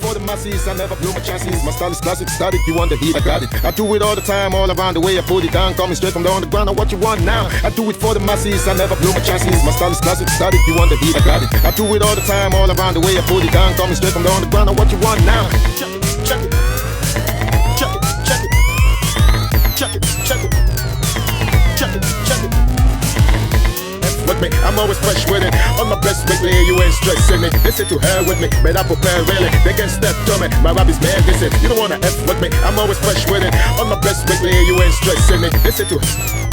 for the masses, I never blew my chances. My style is classic, static, you want the heat, I got it. I do it all the time, all around the way I put it down. Coming straight from the underground, what you want now? I do it for the masses, I never blew my chances. My style is classic, static, you want the heat, I got it. I do it all the time, all around the way I put it down. Coming straight from the underground, what you want now? Check it, check it. Check it, check it. Check it, check it. Check it, check it. With me, I'm always fresh with it. On my best weekly, you ain't stressing me. Listen to her with me, but I prepare really. They can step to me, my rap is mad, listen. You don't wanna F with me, I'm always fresh with it. On my best weekly, you ain't stressing me. Listen to her.